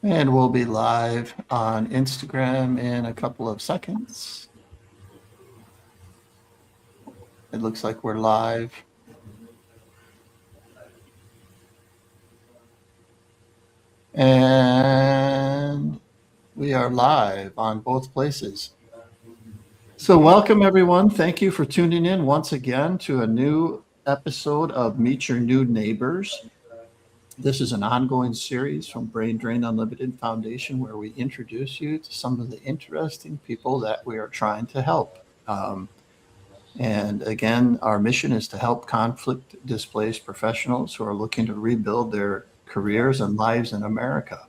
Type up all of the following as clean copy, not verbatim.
And we'll be live on Instagram in a couple of seconds. It looks like we're live. And we are live on both places. So welcome everyone. Thank you for tuning in once again to a new episode of Meet Your New Neighbors. This is an ongoing series from Brain Drain Unlimited Foundation where we introduce you to some of the interesting people that we are trying to help. And again, our mission is to help conflict displaced professionals who are looking to rebuild their careers and lives in America.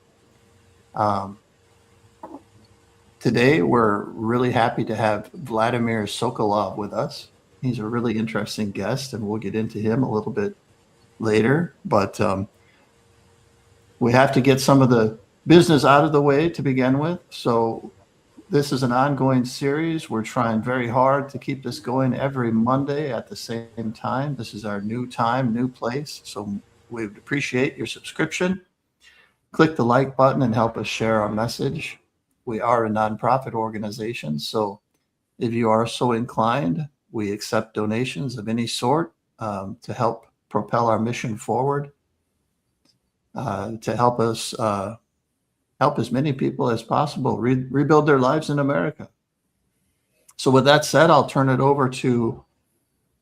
Today, we're really happy to have Vladimir Sokolov with us. He's a really interesting guest, and we'll get into him a little bit later. But we have to get some of the business out of the way to begin with. So this is an ongoing series. We're trying very hard to keep this going every Monday at the same time. This is our new time, new place. So we would appreciate your subscription. Click the like button and help us share our message. We are a nonprofit organization, so if you are so inclined, we accept donations of any sort to help propel our mission forward, to help us help as many people as possible rebuild their lives in America. So with that said, I'll turn it over to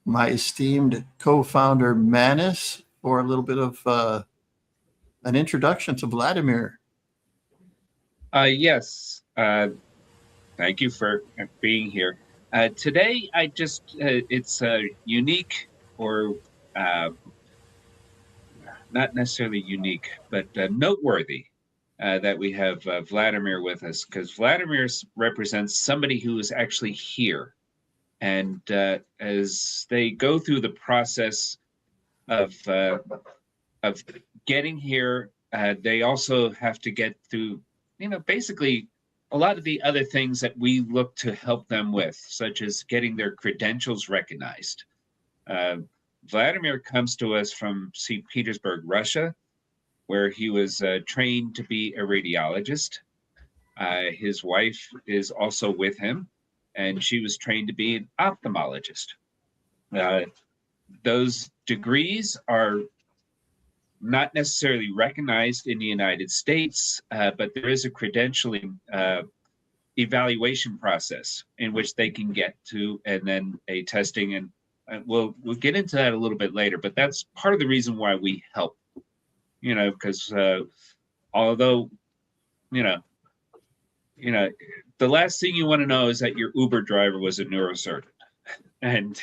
my esteemed co-founder, Manis, for a little bit of an introduction to Vladimir. Yes. Thank you for being here. Today, it's unique or not necessarily unique, but noteworthy that we have Vladimir with us, because Vladimir represents somebody who is actually here. And as they go through the process of getting here, they also have to get through, basically a lot of the other things that we look to help them with, such as getting their credentials recognized. Vladimir comes to us from St. Petersburg, Russia, where he was trained to be a radiologist. His wife is also with him, and she was trained to be an ophthalmologist. Those degrees are not necessarily recognized in the United States, but there is a credentialing evaluation process in which they can get to, and then a testing, and we'll get into that a little bit later. But that's part of the reason why we help, because although, the last thing you want to know is that your Uber driver was a neurosurgeon. And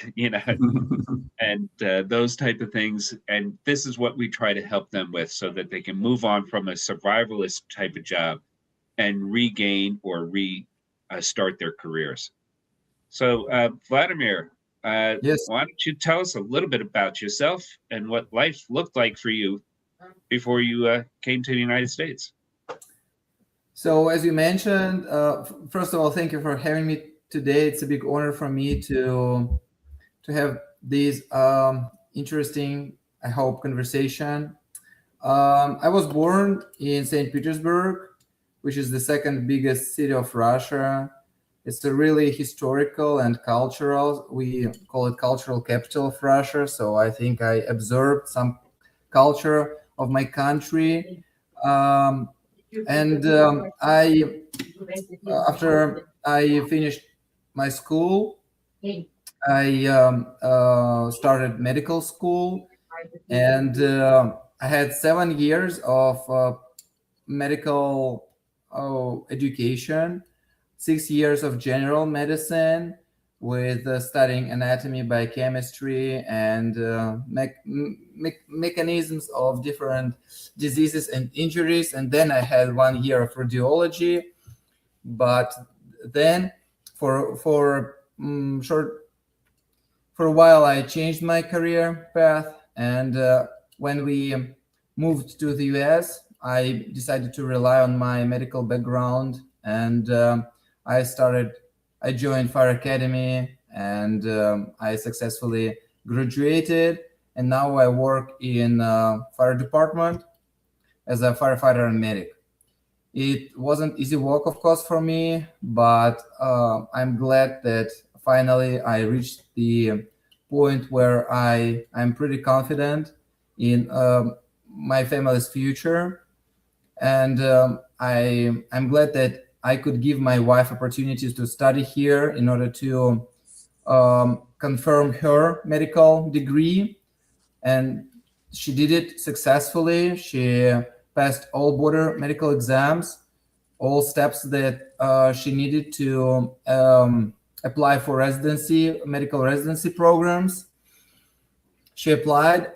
and those type of things, and this is what we try to help them with, so that they can move on from a survivalist type of job and regain or start their careers. So Vladimir, yes. Why don't you tell us a little bit about yourself and what life looked like for you before you came to the United States? So as you mentioned, first of all, thank you for having me today. It's a big honor for me to have this interesting, I hope, conversation. I was born in St. Petersburg, which is the second biggest city of Russia. It's a really historical and cultural, we call it cultural capital of Russia. So I think I observed some culture of my country. After I finished my school, I started medical school, and I had 7 years of medical education, 6 years of general medicine with studying anatomy, biochemistry, and mechanisms of different diseases and injuries. And then I had 1 year of radiology. But then for a while, I changed my career path. And when we moved to the US, I decided to rely on my medical background, and I joined Fire Academy, and I successfully graduated. And now I work in fire department as a firefighter and medic. It wasn't easy work, of course, for me, but I'm glad that finally I reached the point where I'm pretty confident in my family's future, and I'm glad that I could give my wife opportunities to study here in order to confirm her medical degree, and she did it successfully. She passed all border medical exams, all steps that she needed to apply for residency, medical residency programs. She applied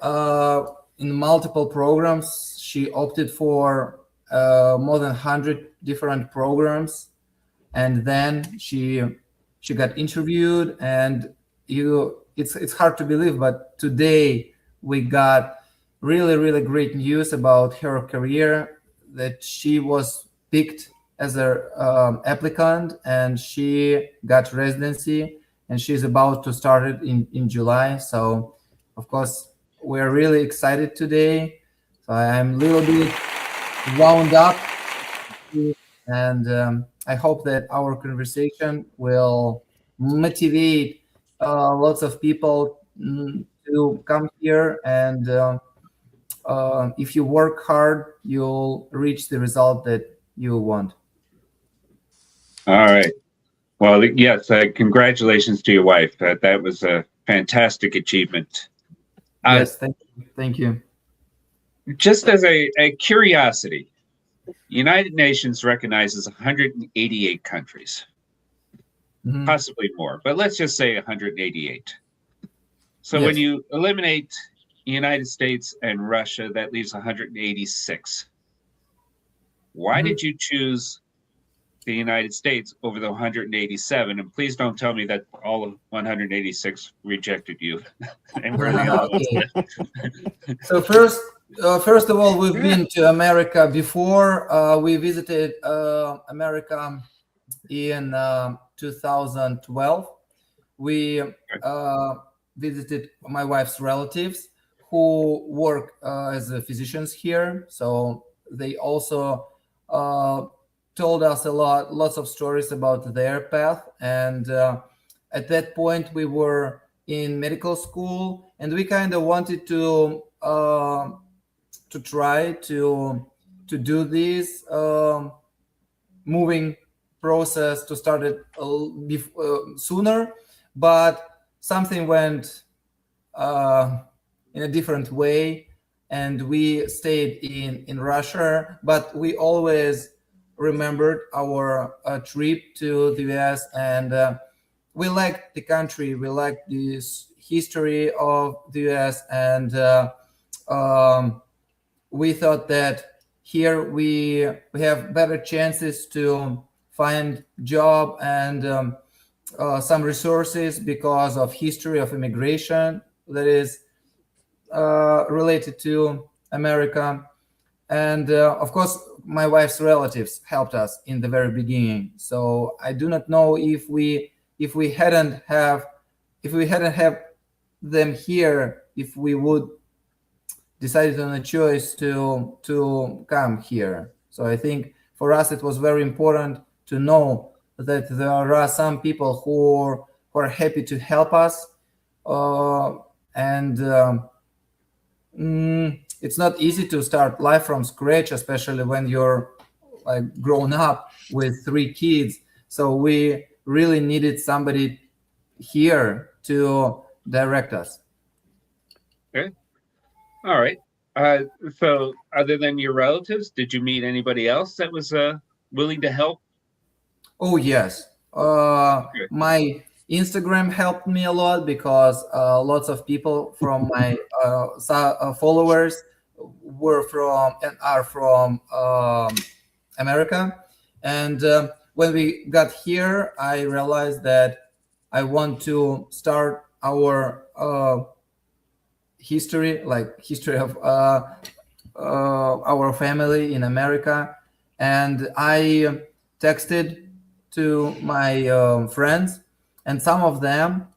in multiple programs. She opted for more than 100 different programs, and then she got interviewed. And it's hard to believe, but today we got really great news about her career, that she was picked as a applicant, and she got residency, and she's about to start it in July. So of course we're really excited today. So I'm a little bit wound up, and I hope that our conversation will motivate lots of people to come here. And if you work hard, you'll reach the result that you want. All right. Well, yes, congratulations to your wife. That was a fantastic achievement. Yes, thank you. Thank you. Just as a curiosity, United Nations recognizes 188 countries, possibly more, but let's just say 188. So when you eliminate the United States and Russia, that leaves 186. Why did you choose the United States over the 187? And please don't tell me that all of 186 rejected you. And we're the only ones. So first of all, we've been to America before. We visited America in 2012. We visited my wife's relatives who work as physicians here. So they also told us lots of stories about their path. And at that point, we were in medical school, and we kind of wanted to try to do this moving process, to start it sooner, but something went in a different way, and we stayed in Russia. But we always remembered our trip to the US, and we liked the country, we liked this history of the US, and we thought that here we have better chances to find job and some resources because of history of immigration that is related to America. And of course, my wife's relatives helped us in the very beginning. So I do not know if we hadn't have them here, if we would decided on a choice to come here. So I think for us it was very important to know that there are some people who are happy to help us, and it's not easy to start life from scratch, especially when you're like grown up with 3 kids. So we really needed somebody here to direct us. Okay. All right. So other than your relatives, did you meet anybody else that was willing to help? Oh, yes. My Instagram helped me a lot because lots of people from my followers are from America. And when we got here, I realized that I want to start our history of our family in America. And I texted to my friends, and some of them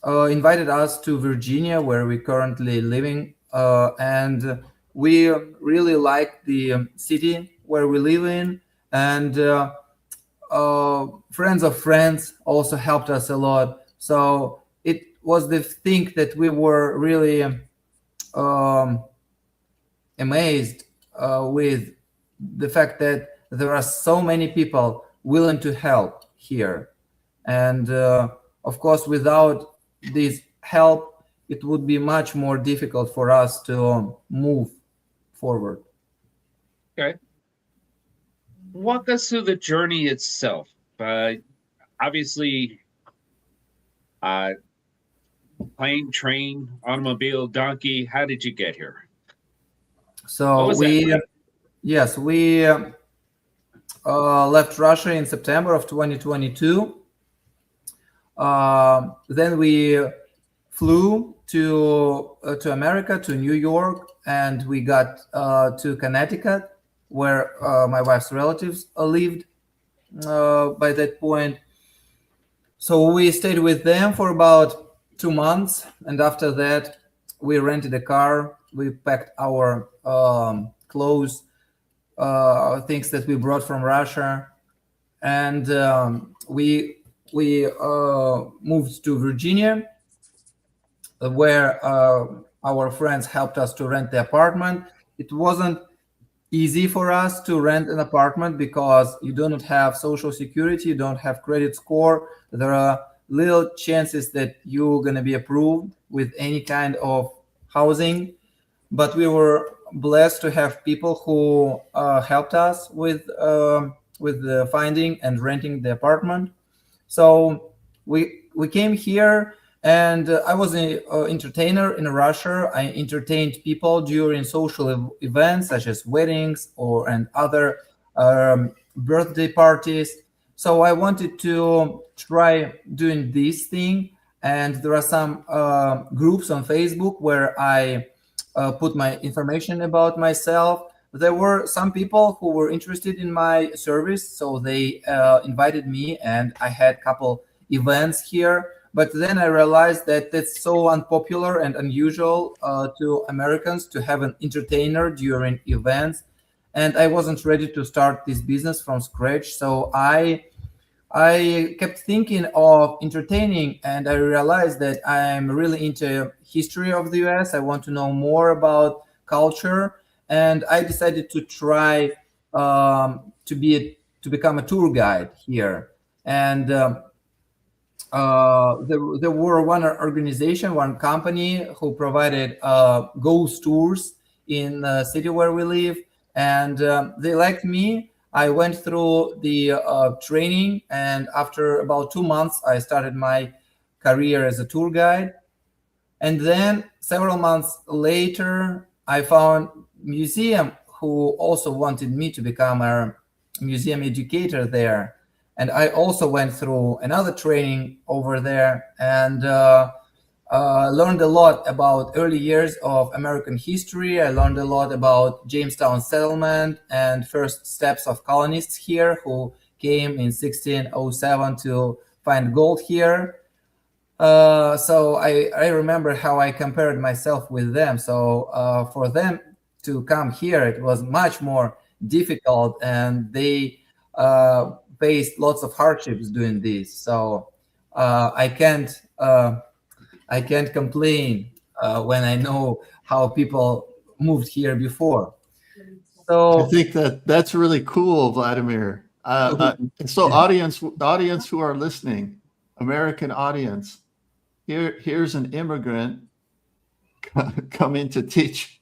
invited us to Virginia, where we're currently living, and we really like the city where we live in, and friends of friends also helped us a lot. So it was the thing that we were really um, amazed with the fact that there are so many people willing to help here. And of course, without this help, it would be much more difficult for us to move forward. Okay. Walk us through the journey itself. Obviously, uh, plane, train, automobile, donkey. How did you get here? What So was that like? yes, we left Russia in September of 2022. Then we flew to America, to New York, and we got to Connecticut, where my wife's relatives lived by that point. So we stayed with them for about 2 months, and after that, we rented a car. We packed our clothes, things that we brought from Russia, and we moved to Virginia, where our friends helped us to rent the apartment. It wasn't easy for us to rent an apartment because you do not have social security, you don't have credit score. There are little chances that you're going to be approved with any kind of housing. But we were blessed to have people who helped us with the finding and renting the apartment. So we came here, and I was an entertainer in Russia. I entertained people during social events such as weddings or and other birthday parties. So I wanted to try doing this thing, and there are some groups on Facebook where I put my information about myself. There were some people who were interested in my service, so they invited me, and I had a couple events here. But then I realized that it's so unpopular and unusual to Americans to have an entertainer during events, and I wasn't ready to start this business from scratch. So I kept thinking of entertaining, and I realized that I'm really into history of the US. I want to know more about culture, and I decided to try to become a tour guide here. And there were one organization, one company who provided ghost tours in the city where we live, and they liked me. I went through the training, and after about 2 months, I started my career as a tour guide. And then several months later, I found museum who also wanted me to become a museum educator there. And I also went through another training over there, and learned a lot about early years of American history. I learned a lot about Jamestown settlement and first steps of colonists here who came in 1607 to find gold here. So I remember how I compared myself with them. So for them to come here, it was much more difficult, and they faced lots of hardships doing this. So I can't complain when I know how people moved here before. I So think that that's really cool, Vladimir. And so, audience who are listening, American audience, here's an immigrant coming to teach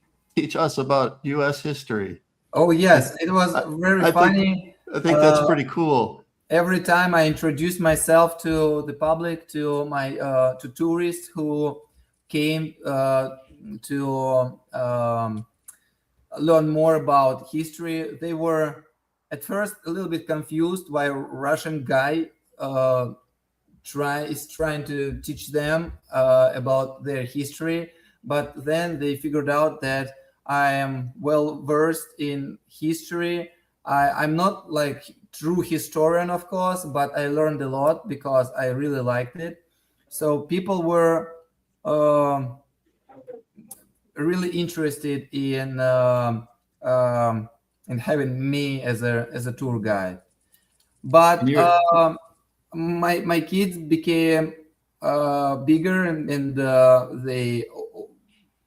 us about U.S. history. oh yes, it was very I funny. think that's pretty cool. Every time I introduced myself to the public, to my to tourists who came to learn more about history, they were at first a little bit confused why a Russian guy trying to teach them about their history. But then they figured out that I am well versed in history. I'm not like true historian, of course, but I learned a lot because I really liked it. So people were really interested in and having me as a tour guide. And But you my kids became bigger, and they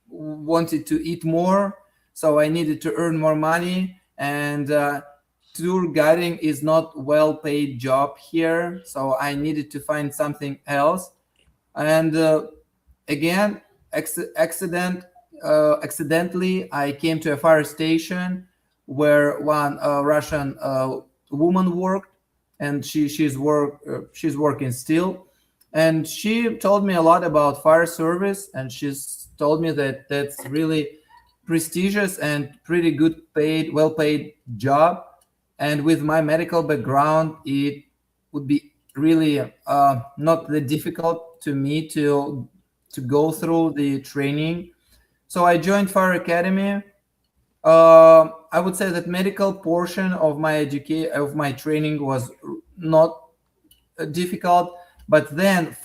wanted to eat more, so I needed to earn more money. And tour guiding is not well paid job here, so I needed to find something else. And again, accidentally, I came to a fire station where one Russian woman worked, and she's working still. And she told me a lot about fire service, and she's told me that that's really prestigious and pretty good paid, well paid job. And with my medical background, it would be really not that difficult to me to go through the training. So I joined Fire Academy. I would say that medical portion of my training was not difficult, but then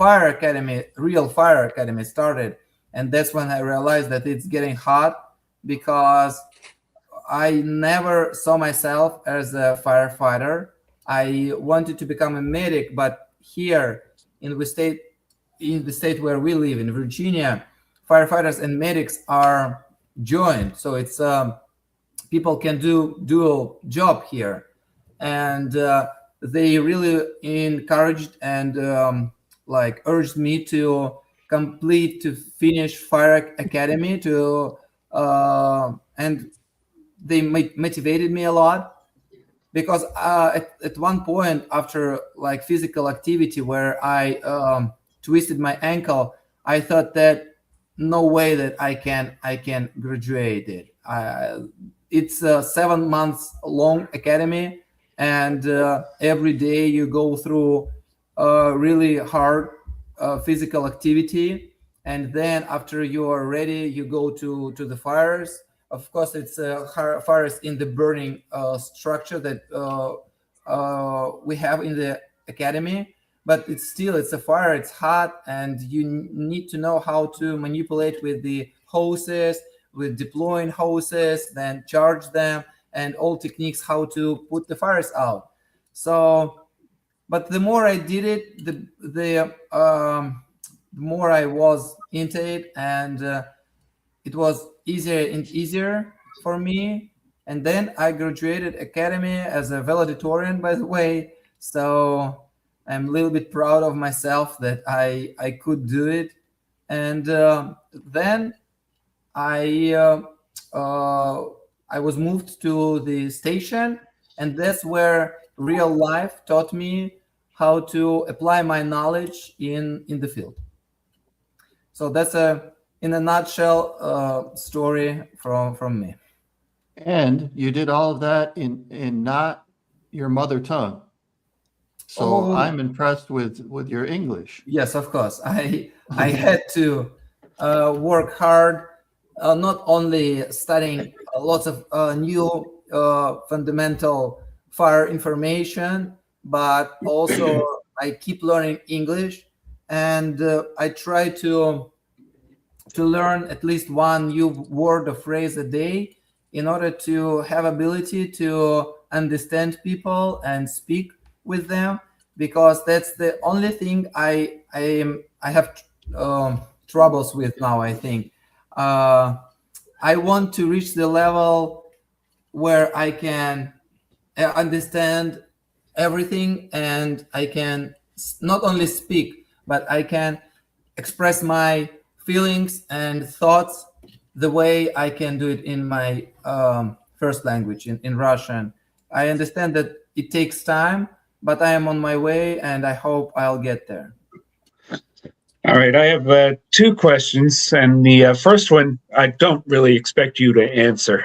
real Fire Academy started, and that's when I realized that it's getting hot, because I never saw myself as a firefighter. I wanted to become a medic, but here in the state where we live in Virginia, firefighters and medics are joined, so it's people can do dual job here. And they really encouraged and like urged me to finish Fire Academy, to and they motivated me a lot, because at one point, after like physical activity where I twisted my ankle, I thought that no way that I can graduate it. It's a 7 months long academy, and every day you go through really hard physical activity, and then after you are ready, you go to the fires. Of course, it's fires in the burning structure that we have in the academy, but it's a fire. It's hot, and you need to know how to manipulate with the hoses, with deploying hoses, then charge them, and all techniques how to put the fires out. So, but the more I did it, the more I was into it, and it was easier and easier for me. And then I graduated academy as a valedictorian, by the way. So I'm a little bit proud of myself that I could do it. And then I I was moved to the station, and that's where real life taught me how to apply my knowledge in the field. So that's in a nutshell story from me. And you did all of that in not your mother tongue. So Oh, I'm impressed with your English. yes, of course. I had to work hard, not only studying lots of new fundamental fire information, but also I keep learning English, and I try to learn at least one new word or phrase a day in order to have ability to understand people and speak with them, because that's the only thing I have troubles with now, I think. I want to reach the level where I can understand everything, and I can not only speak, but I can express my feelings and thoughts the way I can do it in my first language, in Russian. I understand that it takes time, but I am on my way, and I hope I'll get there. All right, I have two questions, and the first one I don't really expect you to answer,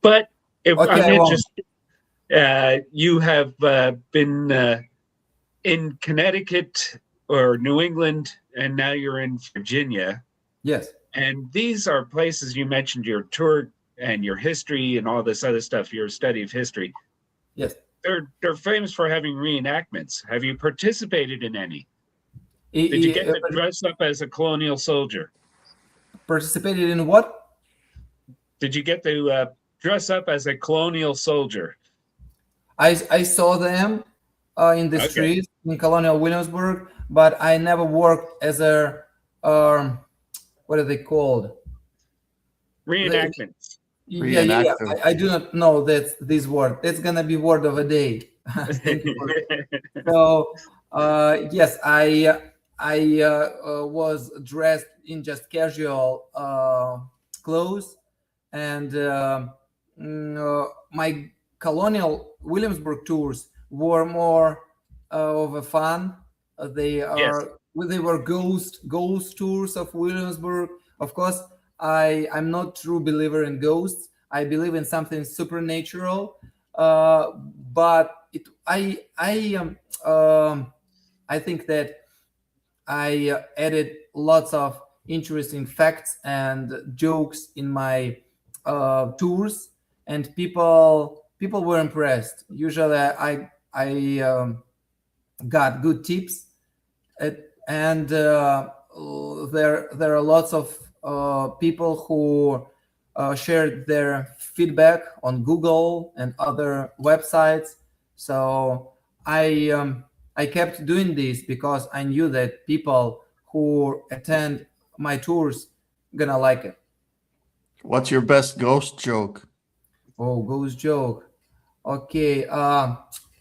but if Okay, I'm I won't. interested. You have been in Connecticut or New England, and now you're in Virginia. Yes. And these are places you mentioned your tour and your history and all this other stuff, your study of history. Yes. They're famous for having reenactments. Have you participated in any? I- Did you I- get to dress up as a colonial soldier? Participated in what? Did you get to dress up as a colonial soldier? I saw them in the Okay. streets in Colonial Williamsburg, but I never worked as a what are they called? The- Reenactments. yeah, yeah, yeah. Reenactor. I do not know that this word. It's gonna be word of a day. Thank you for So yes, I was dressed in just casual clothes, and my colonial Williamsburg tours were more of a fun. Yes. They were ghost tours of Williamsburg. Of course, I'm not true believer in ghosts. I believe in something supernatural, uh, but I think that I added lots of interesting facts and jokes in my tours, and people were impressed. Usually, I got good tips, and there are lots of people who shared their feedback on Google and other websites. So I kept doing this because I knew that people who attend my tours gonna like it. What's your best ghost joke? Oh, ghost joke. Okay,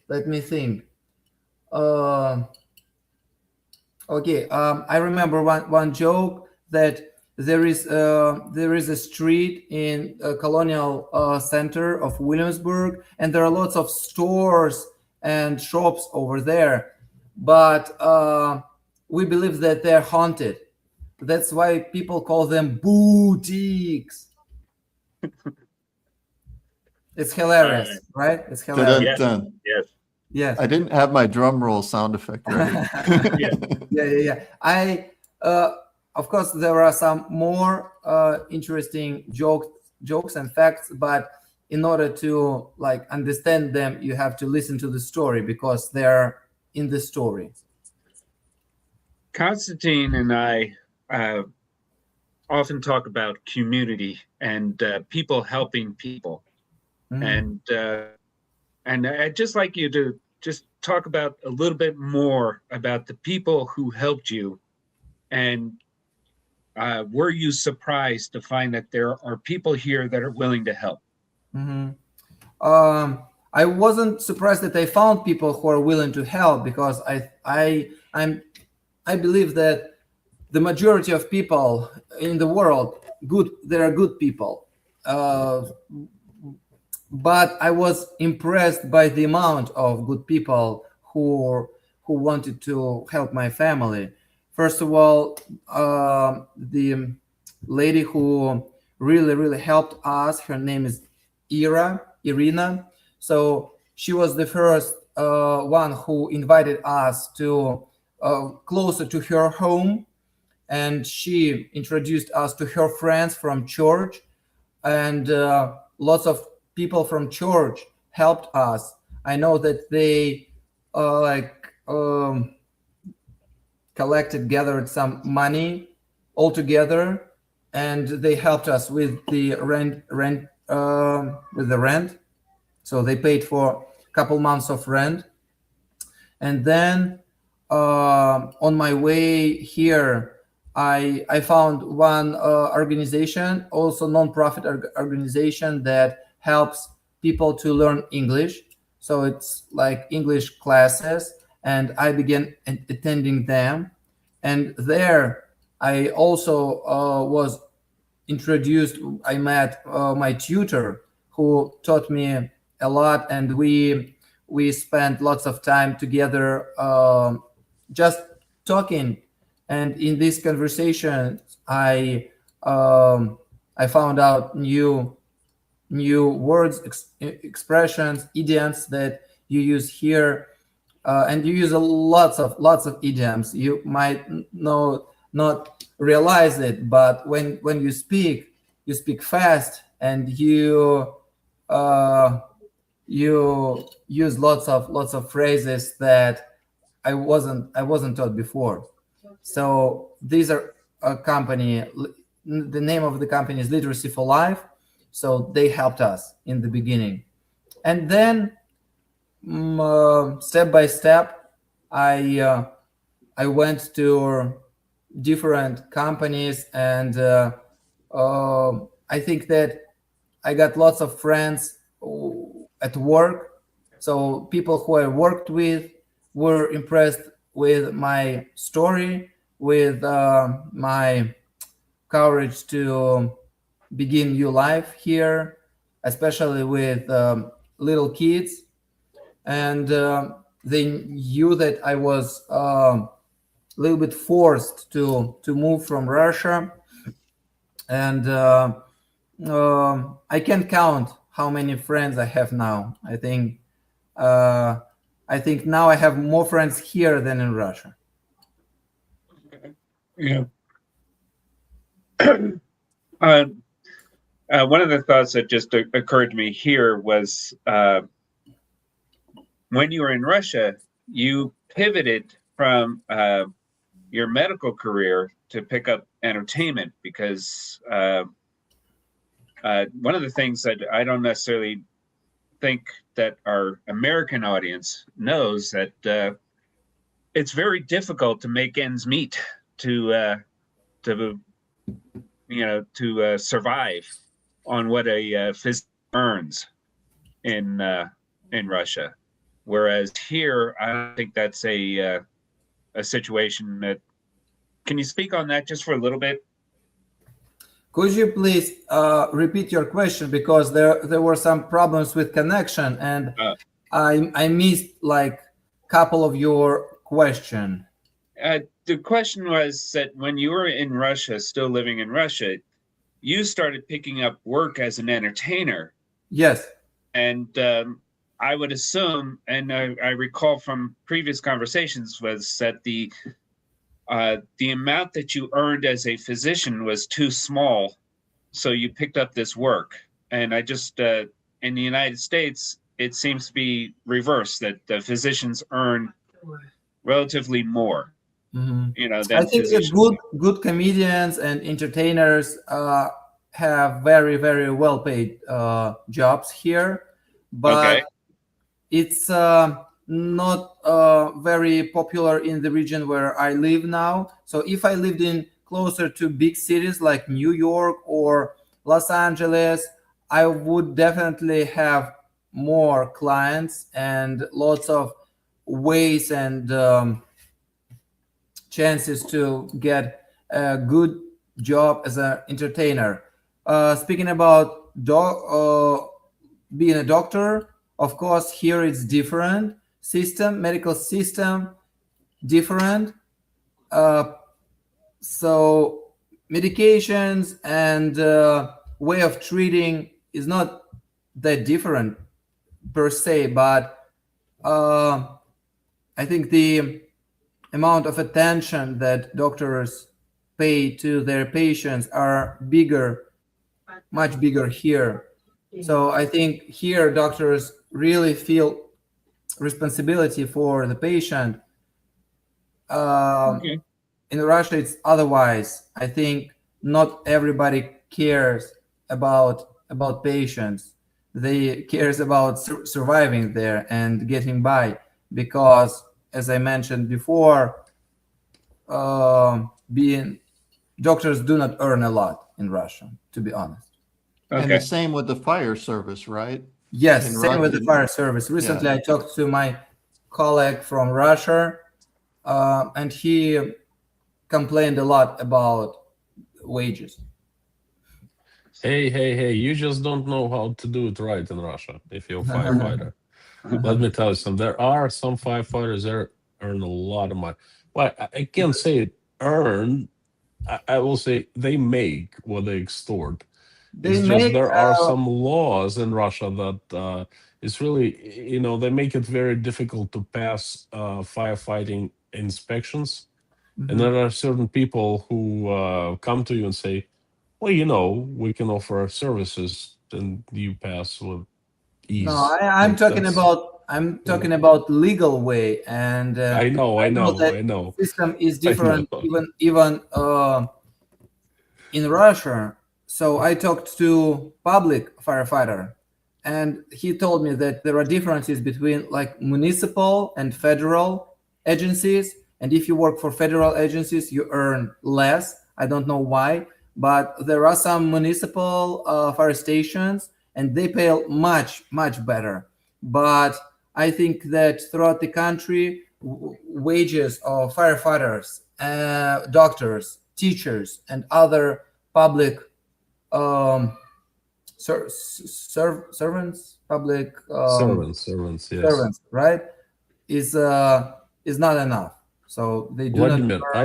let me think. Uh, okay, I remember one joke that there is a street in colonial center of Williamsburg, and there are lots of stores and shops over there, but we believe that they're haunted. That's why people call them boutiques. It's All right. hilarious, right? It's hilarious. Dun, Yes. dun. Yes. Yes. I didn't have my drum roll sound effect ready. Yeah. Yeah. Of course, there are some more interesting jokes and facts, but in order to like understand them, you have to listen to the story because they're in the story. Constantine and I uh, often talk about community and people helping people, Mhm. and I'd just like you to just talk about a little bit more about the people who helped you, and were you surprised to find that there are people here that are willing to help? Mhm. I wasn't surprised that I found people who are willing to help because I believe that the majority of people in the world there are good people, but I was impressed by the amount of good people who wanted to help my family. First of all, the lady who really helped us, her name is Irina. So she was the first one who invited us to closer to her home, and she introduced us to her friends from church, and lots of people from church helped us. I know that they like gathered some money all together, and they helped us with the rent. So they paid for a couple months of rent, and then on my way here, I found one organization, also non-profit organization that helps people to learn English. So it's like English classes, and I began attending them. And there, I also was introduced. I met my tutor who taught me a lot, and we spent lots of time together, just talking. And in this conversation, I found out new words, expressions, idioms that you use here, and you use lots of idioms. You might not realize it, but when you speak fast, and uh, you use lots of phrases that I wasn't taught before. So these are a company. The name of the company is Literacy for Life. So they helped us in the beginning. And then step by step, I went to different companies, and I think that I got lots of friends at work. So people who I worked with were impressed with my story, with my courage to begin new life here, especially with little kids. And they knew that I was a little bit forced to move from Russia, and I can't count how many friends I have now. Uh, I think now I have more friends here than in Russia. Yeah. One of the thoughts that just occurred to me here was when you were in Russia, you pivoted from your medical career to pick up entertainment, because one of the things that I don't necessarily think that our American audience knows, that it's very difficult to make ends meet, to survive on what a physician earns in Russia, whereas here I don't think that's a situation that. Can you speak on that just for a little bit? Could you please repeat your question, because there were some problems with connection, and I missed like a couple of your question. The question was that when you were in Russia, still living in Russia, you started picking up work as an entertainer. Yes. And I would assume, and I recall from previous conversations, was that the amount that you earned as a physician was too small, so you picked up this work. And I just, in the United States, it seems to be reversed, that the physicians earn relatively more. Mm-hmm. Than I think that good comedians and entertainers have very, very well paid jobs here, but it's not very popular in the region where I live now. So if I lived in closer to big cities like New York or Los Angeles, I would definitely have more clients and lots of ways and chances to get a good job as an entertainer. Speaking about being a doctor, of course, here it's different medical system, different. So medications and way of treating is not that different per se, but I think the amount of attention that doctors pay to their patients are much bigger here. So I think here doctors really feel responsibility for the patient. In Russia, it's otherwise. I think not everybody cares about patients. They cares about surviving there and getting by, because, as I mentioned before, being doctors do not earn a lot in Russia, to be honest. And the same with the fire service, right? Yes, same with the fire service. Recently, I talked to my colleague from Russia, and he complained a lot about wages. Hey, you just don't know how to do it right in Russia if you're a firefighter. Let me tell you something. There are some firefighters that earn a lot of money. Well, I can't say earn. I will say they make what they extort. There are some laws in Russia that it's really, they make it very difficult to pass firefighting inspections. Mm-hmm. And there are certain people who come to you and say, well, we can offer our services, and you pass with ease. No, I'm talking about legal way, and I know. System is different, even in Russia. so I talked to public firefighter, and he told me that there are differences between like municipal and federal agencies. And if you work for federal agencies, you earn less. I don't know why, but there are some municipal fire stations, and they pay much better. But I think that throughout the country, wages of firefighters, doctors, teachers, and other public um, servants, public Servants, yes. servants, right? Is not enough. So they do not Vladimir, earn good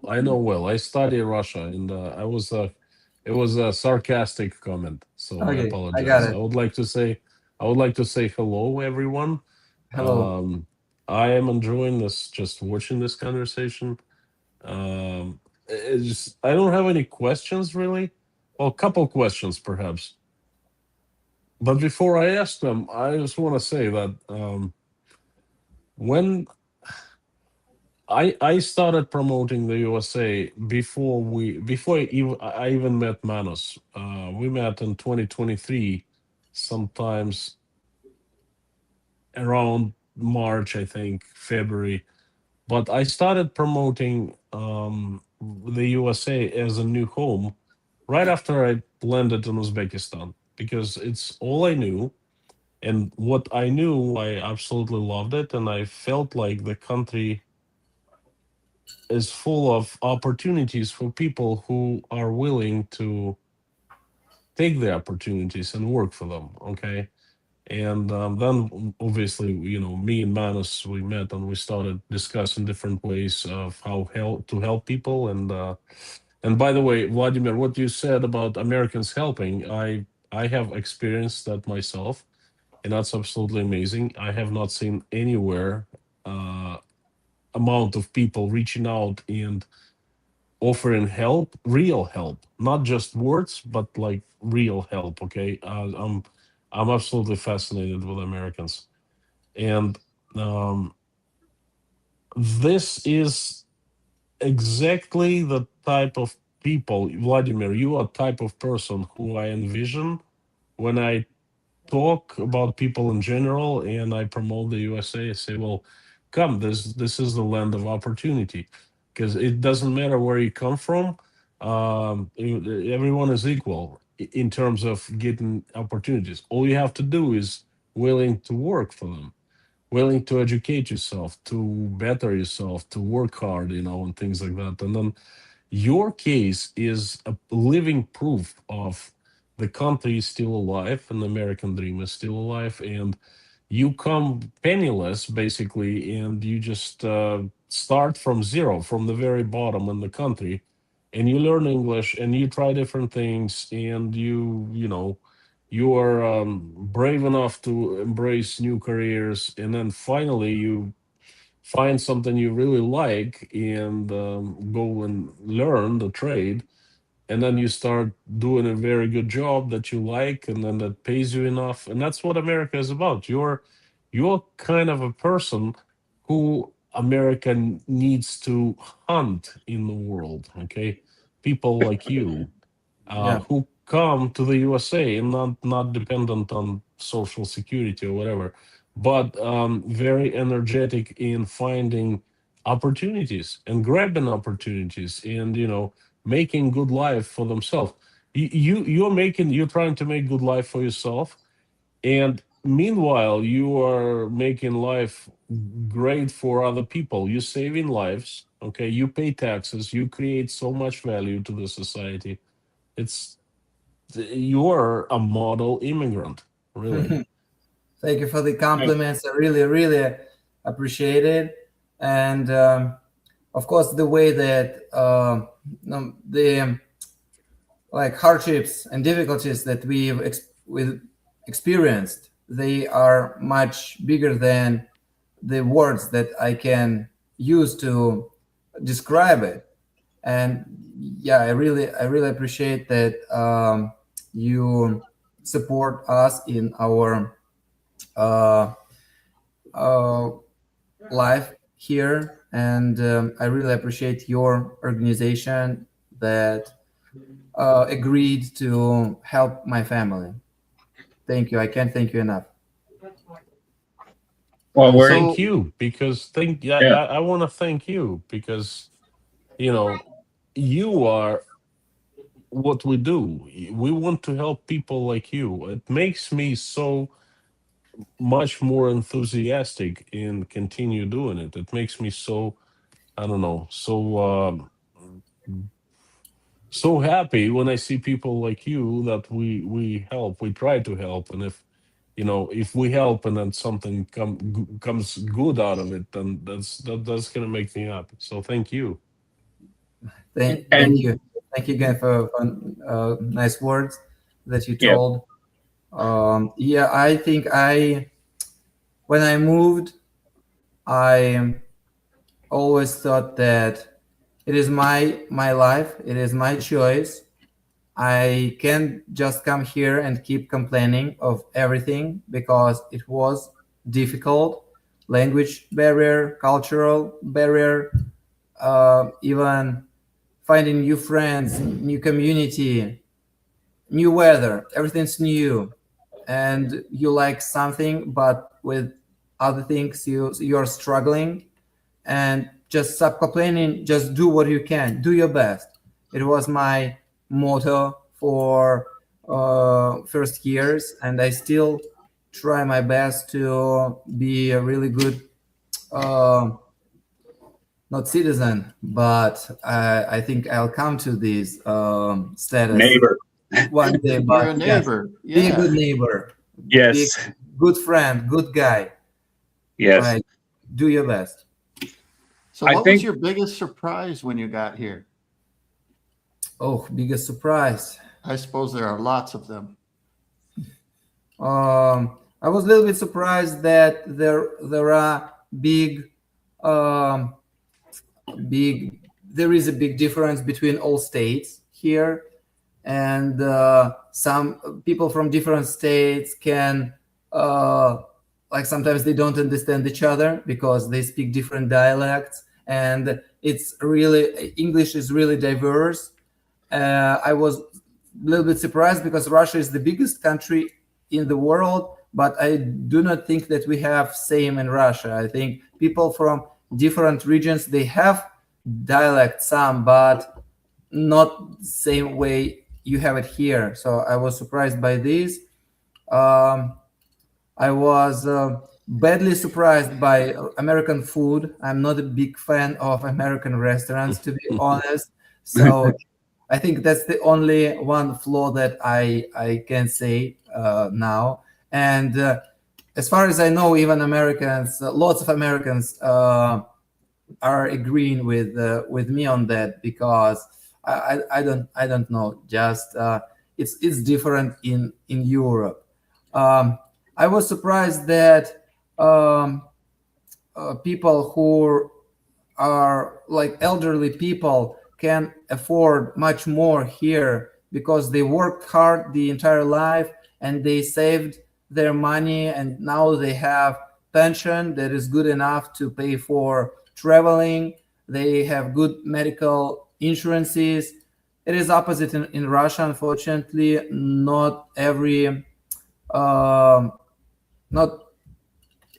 I know money. well. I study Russia, and it was a sarcastic comment, so I Okay, I got apologize. it. I would like to say hello, everyone. Hello. I am enjoying this, just watching this conversation. I don't have any questions really. Well, a couple questions perhaps. But before I ask them, I just want to say that when I started promoting the USA before I even met Manos. We met in 2023, sometimes around March, I think, February. But I started promoting the USA as a new home right after I landed in Uzbekistan because it's all I knew. And what I knew, I absolutely loved it. And I felt like the country is full of opportunities for people who are willing to take the opportunities and work for them. Okay. And then obviously, me and Manus, we met and we started discussing different ways of how to help people. And by the way, Vladimir, what you said about Americans helping, I have experienced that myself, and that's absolutely amazing. I have not seen anywhere uh, amount of people reaching out and offering help, real help, not just words, but like real help. Okay, I'm absolutely fascinated with Americans, and um, this is exactly the type of people, Vladimir. You are type of person who I envision when I talk about people in general and I promote the USA. I say, well, come, this is the land of opportunity, because it doesn't matter where you come from. Everyone is equal in terms of getting opportunities. All you have to do is willing to work for them, willing to educate yourself, to better yourself, to work hard, and things like that. And then your case is a living proof of the country is still alive and the American dream is still alive. And you come penniless, basically, and you just start from zero, from the very bottom in the country. And you learn English and you try different things, and you are brave enough to embrace new careers. And then finally, you find something you really like and go and learn the trade, and then you start doing a very good job that you like, and then that pays you enough. And that's what America is about. You're kind of a person who America needs to hunt in the world. Okay, people like you Yeah. who come to the USA and not dependent on social security or whatever, but very energetic in finding opportunities and grabbing opportunities, and making good life for themselves. You're trying to make good life for yourself, and meanwhile you are making life great for other people. You're saving lives. Okay, you pay taxes. You create so much value to the society. It's You're a model immigrant, really. Thank you for the I, compliments. I really appreciate it. And of course, the way that the like hardships and difficulties that we've experienced, they are much bigger than the words that I can use to describe it. And yeah, I really appreciate that you support us in our uh, uh, life here. And I really appreciate your organization that agreed to help my family. Thank you. I can't thank you enough. Well, And we're thank So you, because yeah. I want to thank you because you know you are what we do. We want to help people like you. It makes me so much more enthusiastic in continue doing it. It makes me so, I don't know, so happy when I see people like you that we help, we try to help, and if if we help and then something comes good out of it, then that's gonna make me happy. So thank you. Thank And you. Thank you again for nice words that you yeah, told. Yeah, I think when I moved, I always thought that it is my life, it is my choice. I can't just come here and keep complaining of everything because it was difficult. Language barrier, cultural barrier, even finding new friends, new community, new weather. Everything's new, and you like something, but with other things you're struggling. And just stop complaining. Just do what you can. Do your best. It was my motto for first years, and I still try my best to be a really good, uh, not citizen, but I think I'll come to this status neighbor. one day. you're But a yes, neighbor. be a good Yeah. neighbor, be a Yes, good friend, good guy. yes. Right? Do your best. So I what was think your biggest surprise when you got here? Oh, biggest surprise. I suppose there are lots of them. I was a little bit surprised that there are um, big there is a big difference between all states here, and some people from different states can uh, like sometimes they don't understand each other because they speak different dialects, and it's really English is really diverse. I was a little bit surprised because Russia is the biggest country in the world, but I do not think that we have same in Russia. I think people from different regions they have dialect some, but not the same way you have it here. So I was surprised by this. Um, I was badly surprised by American food. I'm not a big fan of American restaurants, to be honest. So I think that's the only one flaw that I can say now. And as far as I know, even Americans, lots of Americans are agreeing with me on that because I don't know. Just it's different in Europe. Um, I was surprised that um, people who are like elderly people can afford much more here because they worked hard the entire life and they saved their money, and now they have pension that is good enough to pay for traveling. They have good medical insurances. It is opposite in Russia, unfortunately. Um, not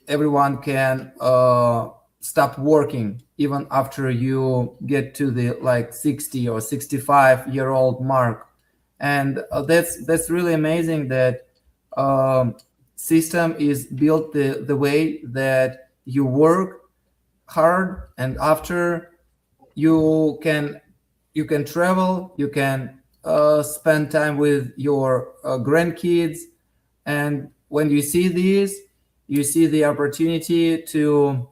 everyone can stop working even after you get to the like 60 or 65-year-old mark. And that's really amazing that um, system is built the way that you work hard, and after you can you can travel, you can spend time with your grandkids, and when you see these, you see the opportunity to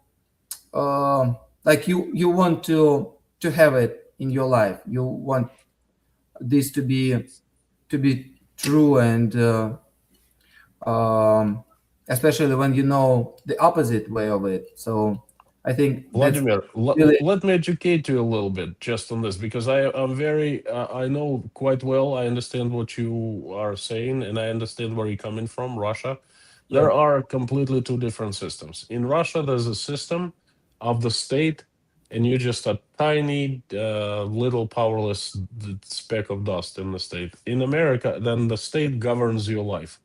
like you want to have it in your life. You want this to be true, and um, especially when you know the opposite way of it. So I think that's Vladimir, really let me educate you a little bit just on this because I'm very, I know quite well. I understand what you are saying and I understand where you're coming from, Russia. yeah. There are completely two different systems. In Russia, there's a system of the state and you're just a tiny little powerless speck of dust in the state. In America, then the state governs your life.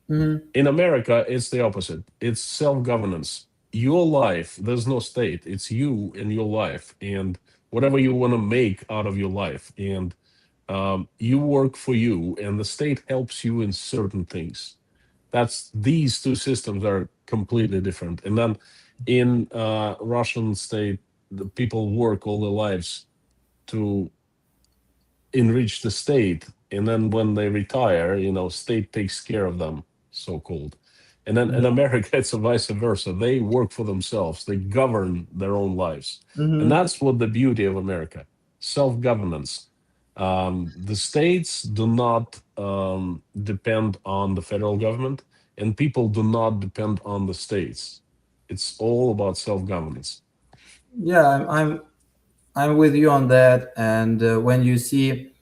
In America, it's the opposite. It's self-governance. Your life, there's no state. It's you and your life, and whatever you want to make out of your life. And you work for you, and the state helps you in certain things. That's these two systems are completely different. And then in Russian state, the people work all their lives to enrich the state, and then when they retire, state takes care of them, so called. And then in America, it's a vice versa. They work for themselves. They govern their own lives, and that's what the beauty of America: self-governance. The states do not depend on the federal government, and people do not depend on the states. It's all about self-governance. Yeah, I'm with you on that. And when you see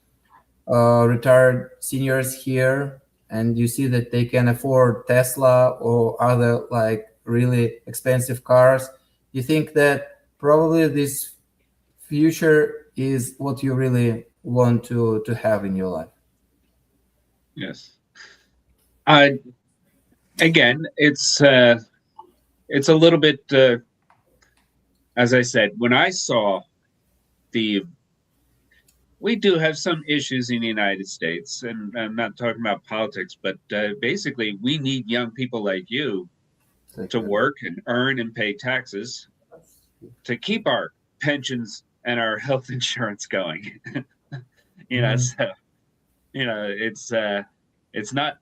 retired seniors here, and you see that they can afford Tesla or other like really expensive cars, you think that probably this future is what you really want to have in your life. Yes. Again, it's a little bit, as I said, when I saw we do have some issues in the United States, and I'm not talking about politics, but basically we need young people like you to work and earn and pay taxes to keep our pensions and our health insurance going. So it's not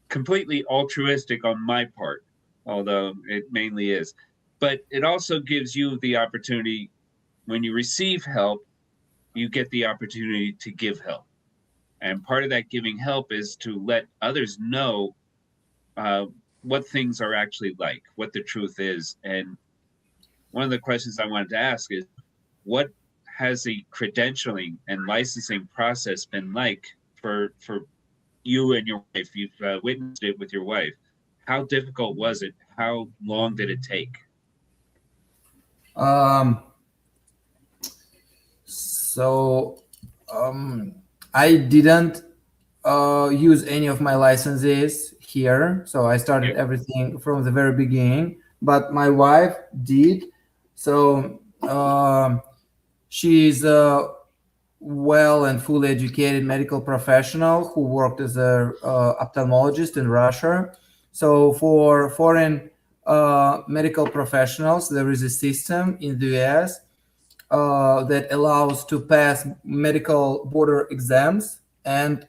completely altruistic on my part, although it mainly is. But it also gives you the opportunity, when you receive help, you get the opportunity to give help. And part of that giving help is to let others know what things are actually like, what the truth is. And one of the questions I wanted to ask is, what has the credentialing and licensing process been like for you and your wife? You've witnessed it with your wife. How difficult was it? How long did it take? So I didn't use any of my licenses here. So I started everything from the very beginning, but my wife did. So she's a well and fully educated medical professional who worked as a ophthalmologist in Russia. So for foreign medical professionals, there is a system in the US that allows to pass medical border exams and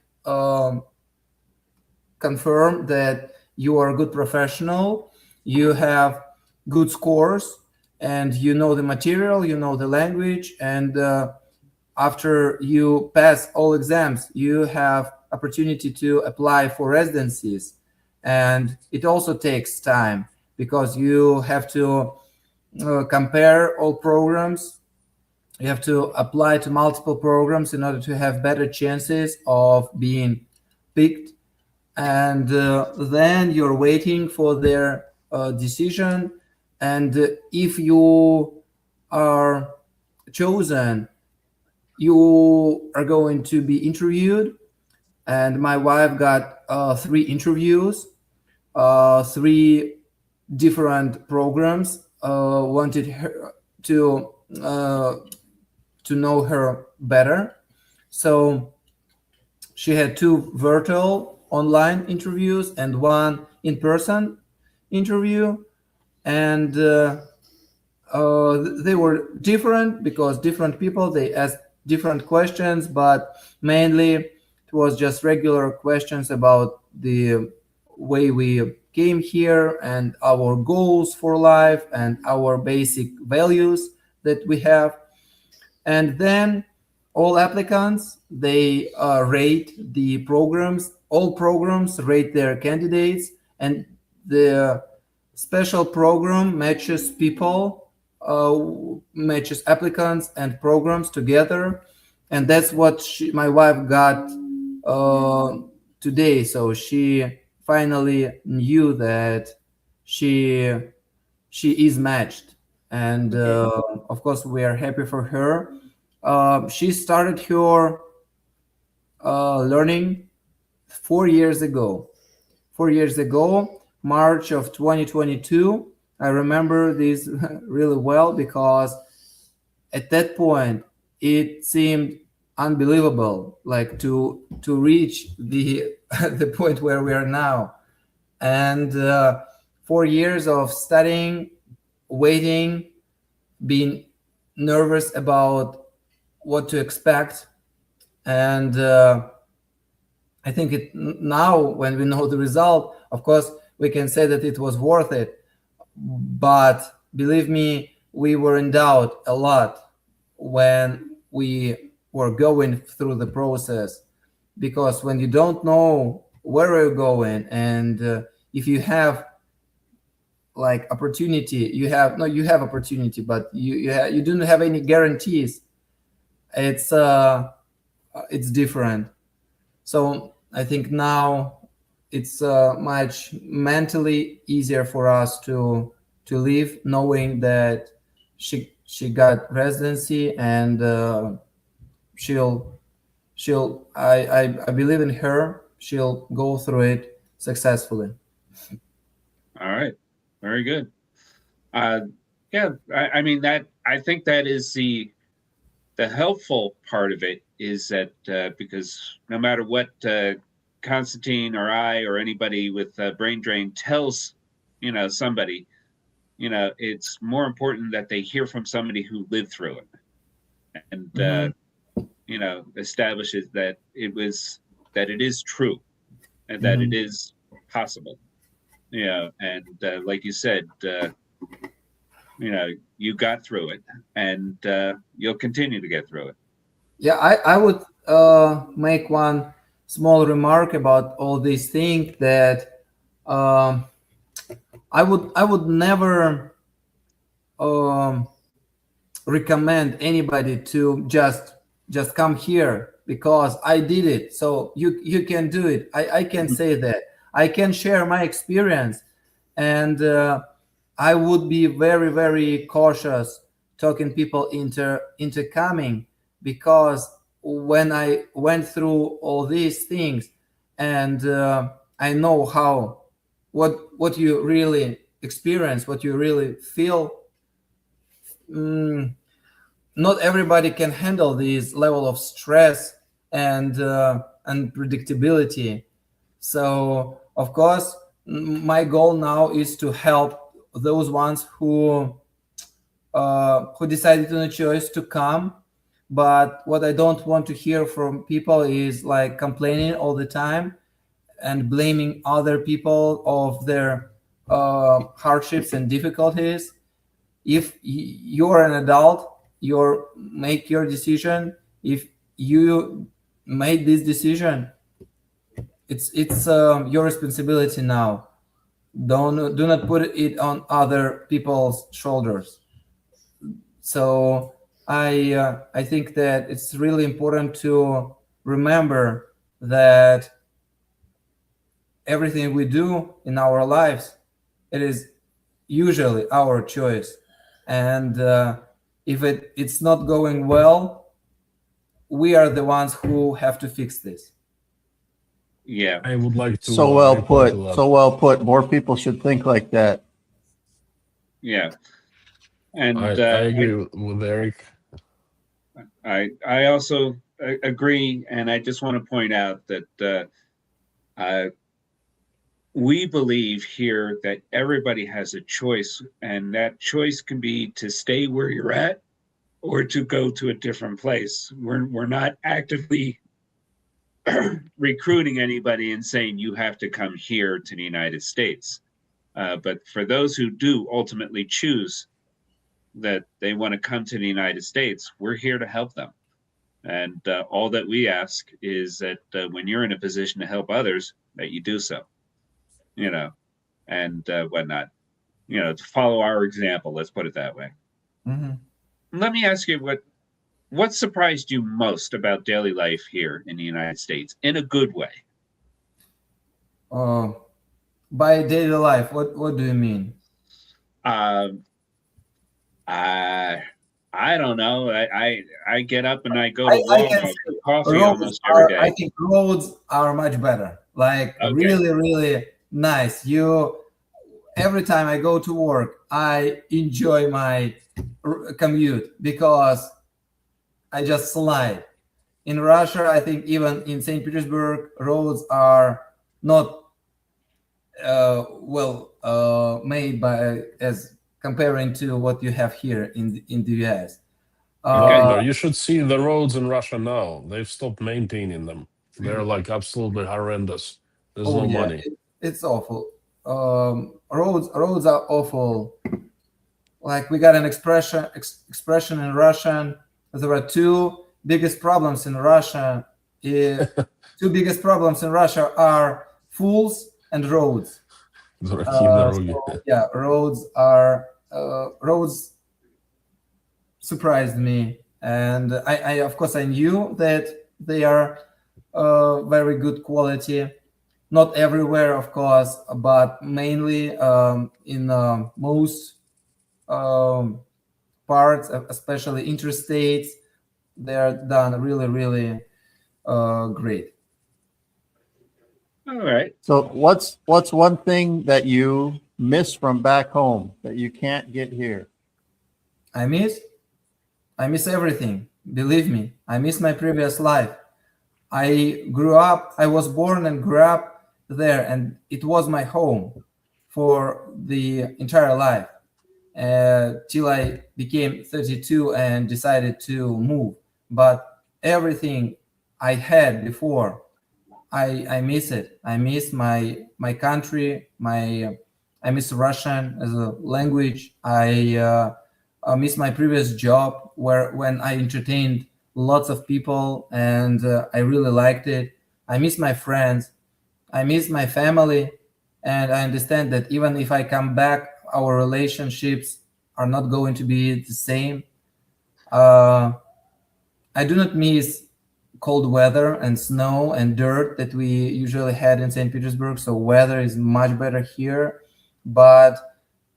confirm that you are a good professional, you have good scores, and you know the material, you know the language, and after you pass all exams, you have opportunity to apply for residencies. And it also takes time because you have to compare all programs. You have to apply to multiple programs in order to have better chances of being picked. And then you're waiting for their decision. And if you are chosen, you are going to be interviewed. And my wife got 3 interviews, 3 different programs wanted her to know her better. So she had 2 virtual online interviews and 1 in-person interview. And they were different because different people, they asked different questions, but mainly it was just regular questions about the way we came here and our goals for life and our basic values that we have. And then all applicants, they rate the programs. All programs rate their candidates, and the special program matches people, matches applicants and programs together. And that's what my wife got today. So she finally knew that she is matched. and Okay. of course we are happy for her. She started her learning 4 years ago. 4 years ago, March of 2022. I remember this really well because at that point it seemed unbelievable, like to reach the the point where we are now. And 4 years of studying, waiting, being nervous about what to expect, and I think it now, when we know the result, of course we can say that it was worth it. But believe me, we were in doubt a lot when we were going through the process, because when you don't know where you're going, and if you have like opportunity, you have no, you have opportunity, but you don't have any guarantees. It's different. So I think now it's much mentally easier for us to live, knowing that she got residency, and I believe in her. She'll go through it successfully. All right. Very good. Uh, yeah, I mean that. I think that is the helpful part of it is that because no matter what Constantine or I or anybody with brain drain tells, somebody, it's more important that they hear from somebody who lived through it and Mhm. establishes that it is true and that it Mhm. is possible. And like you said, you got through it, and you'll continue to get through it. Yeah, I would make one small remark about all these things, that um, I would never um, recommend anybody to just come here because I did it. So you can do it. I can say that. I can share my experience, and I would be very very cautious talking people into coming, because when I went through all these things, and I know how what you really experience, what you really feel. mm, Not everybody can handle this level of stress and unpredictability. So of course, my goal now is to help those ones who decided on a choice to come. But what I don't want to hear from people is like complaining all the time and blaming other people of their hardships and difficulties. If you're an adult, you make your decision. If you made this decision, it's your responsibility now. Do not put it on other people's shoulders. So I think that it's really important to remember that everything we do in our lives, it is usually our choice. And if it's not going well, we are the ones who have to fix this. Yeah, I would like to So well reply to put. that. So well put. More people should think like that. yeah, and I agree with Eric. I also agree, and I just want to point out that we believe here that everybody has a choice, and that choice can be to stay where you're at or to go to a different place. We're not actively recruiting anybody and saying you have to come here to the United States. But for those who do ultimately choose that they want to come to the United States, we're here to help them. And all that we ask is that when you're in a position to help others, that you do so, you know, and whatnot, to follow our example. Let's put it that way. Mhm. Let me ask you what surprised you most about daily life here in the United States in a good way? uh, by daily life, what do you mean? Uh, I don't know. I get up and I go I, to I can Walmart for say coffee roads almost every are, I day. think roads are much better. Like Okay. really, really nice. Every time I go to work, I enjoy my commute because I just slide. In Russia, I think even in St. Petersburg, roads are not made by as comparing to what you have here in the US. Okay. Vladimir, you should see the roads in Russia now. They've stopped maintaining them. They're like absolutely horrendous. There's Oh no yeah, money. it's awful. Roads are awful. Like we got an expression in Russian. There are two biggest problems in Russia. Two biggest problems in Russia are fools and roads. Дураки в дороге. So yeah, roads surprised me, and I of course I knew that they are very good quality. Not everywhere, of course, but mainly in most parts, especially interstates, they are done really, really great. All right. So what's one thing that you miss from back home that you can't get here? I miss everything. Believe me, I miss my previous life. I was born and grew up there, and it was my home for the entire life till I became 32 and decided to move. But everything I had before, I miss it. I miss my country. I miss Russian as a language. I miss my previous job where when I entertained lots of people and I really liked it. I miss my friends. I miss my family, and I understand that even if I come back, our relationships are not going to be the same. I do not miss cold weather and snow and dirt that we usually had in St. Petersburg. So weather is much better here, but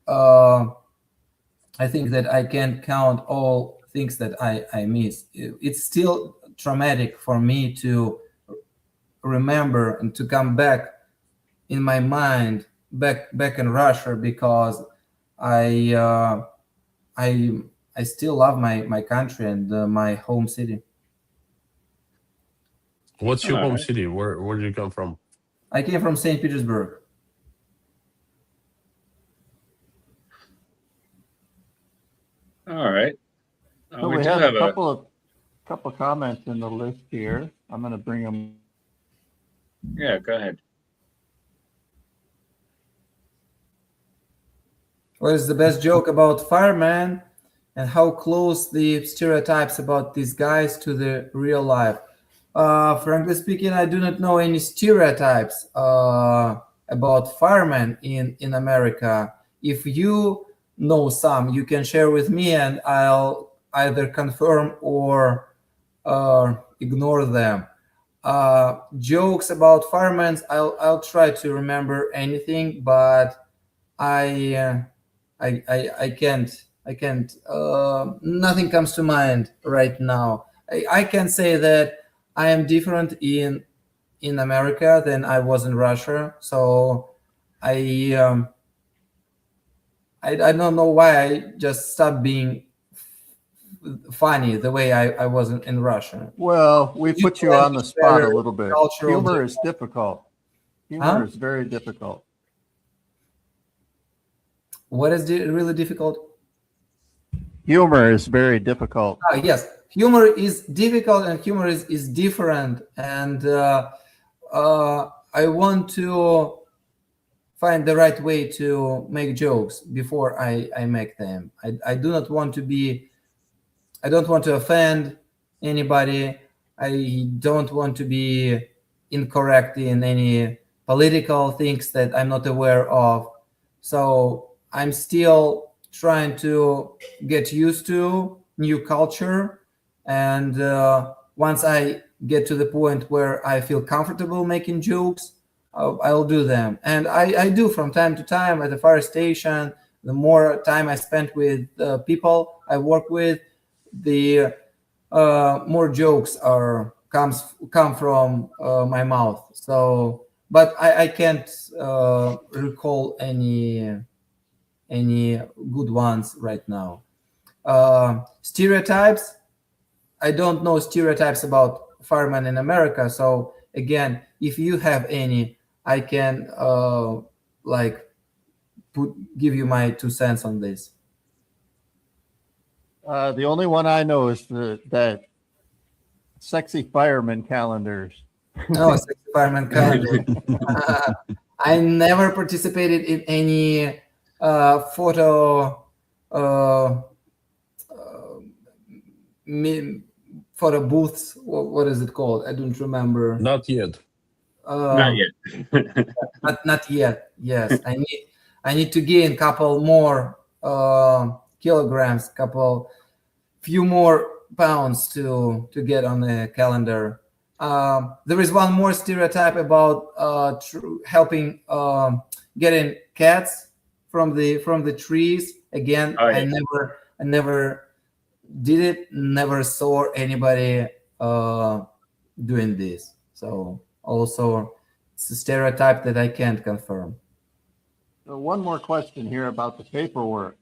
I think that I can't count all things that I miss. It's still traumatic for me to remember and to come back in my mind back in Russia because I uh, I I still love my country and my home city. What's your All home right. city? Where do you come from? I came from St. Petersburg. All right. So We we do have have a a. couple of comments in the list here. I'm going to bring them. Yeah, go ahead. What is the best joke about firemen and how close the stereotypes about these guys to the real life? Frankly speaking, I do not know any stereotypes about firemen in America. If you know some, you can share with me and I'll either confirm or ignore them. Jokes about firemen, I'll try to remember anything, but I I can't nothing comes to mind right now. I can say that I am different in America than I was in Russia. So I I don't know why I just stopped being funny the way I was in Russia. Well, we You put you on the spot a little bit. cultural Humor is difficult. Huh? Humor is very difficult. What is really difficult? Humor is very difficult. Yes, humor is difficult and humor is different. And I want to find the right way to make jokes before I make them. I do not want to be, I don't want to offend anybody. I don't want to be incorrect in any political things that I'm not aware of. So I'm still trying to get used to new culture. And once I get to the point where I feel comfortable making jokes, I'll do them. And I do from time to time at the fire station. the more time I spent with people I work with, the more jokes come from my mouth. So, but I can't recall any good ones right now. Stereotypes. I don't know stereotypes about firemen in America. So again, if you have any, I can like give you my 2 cents on this. The only one I know is that sexy fireman calendars. Oh, sexy fireman calendar. I never participated in any photo photo booths. What is it called? I don't remember. Not yet. Not yet. Not yet. Yes, I need to gain couple more kilograms, few more pounds to get on the calendar. There is one more stereotype about helping getting cats from the trees. Again, Oh, yeah. I never did it. Never saw anybody doing this. So also, it's a stereotype that I can't confirm. So one more question here about the paperwork,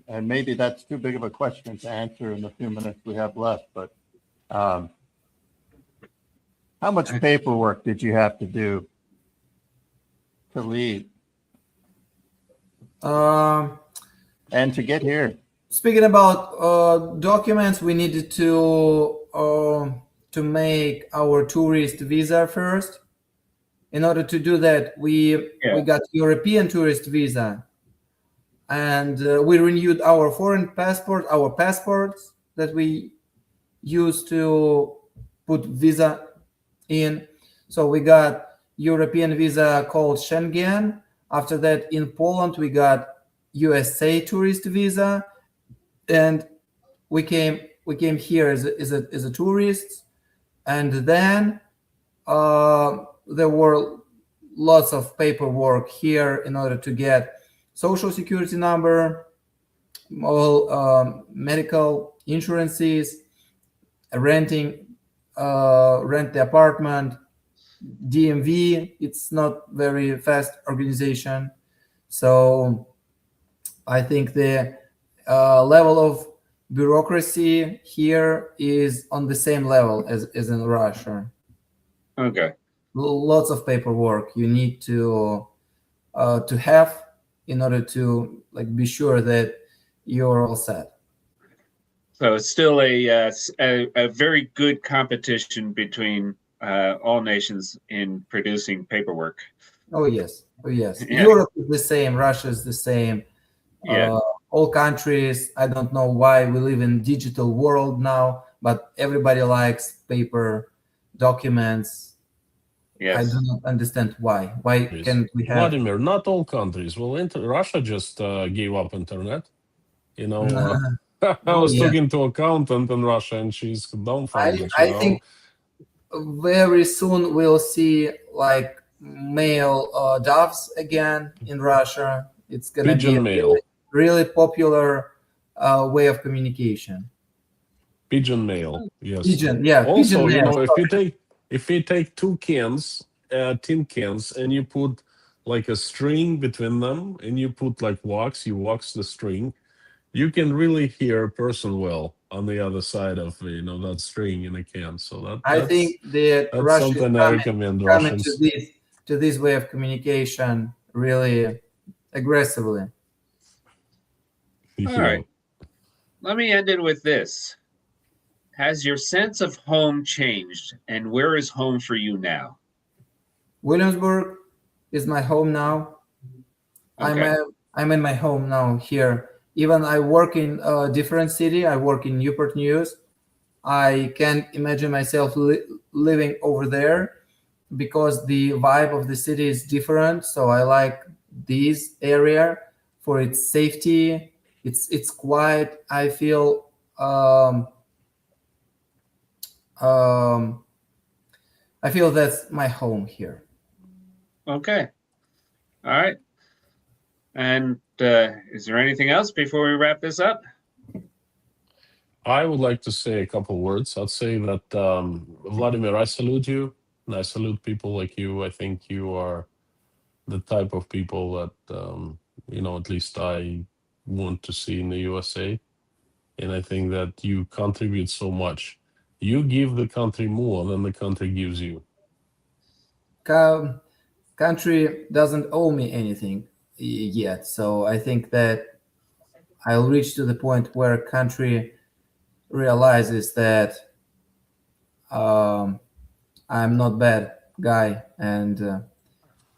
and maybe that's too big of a question to answer in the few minutes we have left, but how much paperwork did you have to do to leave and to get here? Speaking about documents, we needed to make our tourist visa first. In order to do that, we got European tourist visa, and we renewed our foreign passport, our passports that we used to put visa in. So we got European visa called Schengen. After that, in Poland, we got USA tourist visa, and we came here as a tourist, and then there were lots of paperwork here in order to get social security number, all medical insurances, rent the apartment, DMV. It's not very fast organization, so I think the level of bureaucracy here is on the same level as in Russia. Okay. Lots of paperwork you need to have in order to be sure that you're all set. So it's still a very good competition between all nations in producing paperwork. Oh yes. Yeah. Europe is the same. Russia is the same. Yeah. All countries. I don't know why we live in digital world now, but everybody likes paper documents. Yes. I do not understand why. Why can't we have? Vladimir, not all countries. Well, Russia just gave up internet. I was talking to an accountant in Russia, and she's dumbfounded. I think very soon we'll see mail doves again in Russia. It's gonna be a really popular way of communication. Pigeon mail, yes. Pigeon, yeah. Also, pigeon mail. if you take two cans, tin cans, and you put a string between them, and you put wax, you wax the string, you can really hear a person well on the other side of that string in a can. So I think that that's something I recommend Russians to this way of communication really aggressively. All right. Let me end it with this. Has your sense of home changed, and where is home for you now? Williamsburg is my home now. Okay. I'm in my home now here. Even I work in a different city. I work in Newport News. I can't imagine myself living over there because the vibe of the city is different. So I like this area for its safety. It's quiet. I feel I feel that's my home here. Okay. All right. And is there anything else before we wrap this up? I would like to say a couple words. I'd say that Vladimir, I salute you, and I salute people like you. I think you are the type of people that at least I want to see in the USA, and I think that you contribute so much. You give the country more than the country gives you. Country doesn't owe me anything yet, so I think that I'll reach to the point where country realizes that I'm not bad guy, and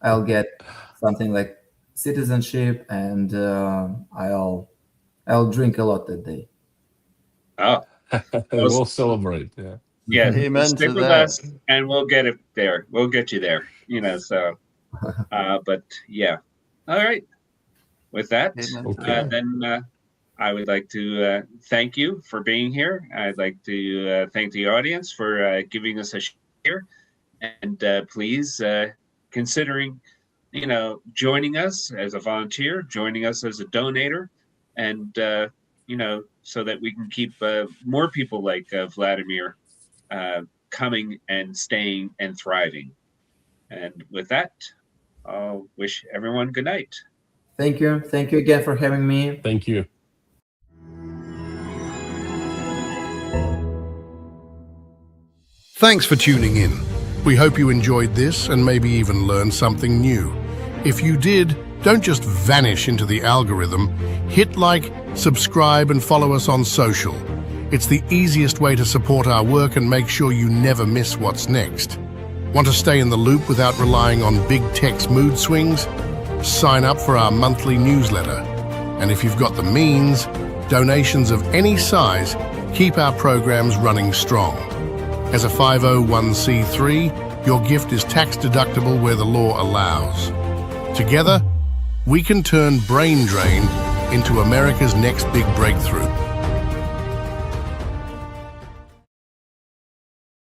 I'll get something like citizenship, and I'll drink a lot that day. Oh, We'll celebrate. Yeah. yeah. Amen Stick to with that. us, and we'll get it there. We'll get you there. So, but yeah. All right. With that, Amen. Okay. then I would like to thank you for being here. I'd like to thank the audience for giving us a share, and please considering, joining us as a volunteer, joining us as a donator, and so that we can keep more people like Vladimir coming and staying and thriving. And with that, I'll wish everyone good night. Thank you again for having me. Thank you. Thanks for tuning in. We hope you enjoyed this and maybe even learned something new. If you did, don't just vanish into the algorithm. Hit like, subscribe, and follow us on social. It's the easiest way to support our work and make sure you never miss what's next. Want to stay in the loop without relying on big tech's mood swings? Sign up for our monthly newsletter. And if you've got the means, donations of any size keep our programs running strong. As a 501c3, your gift is tax deductible where the law allows. Together, we can turn brain drain into America's next big breakthrough.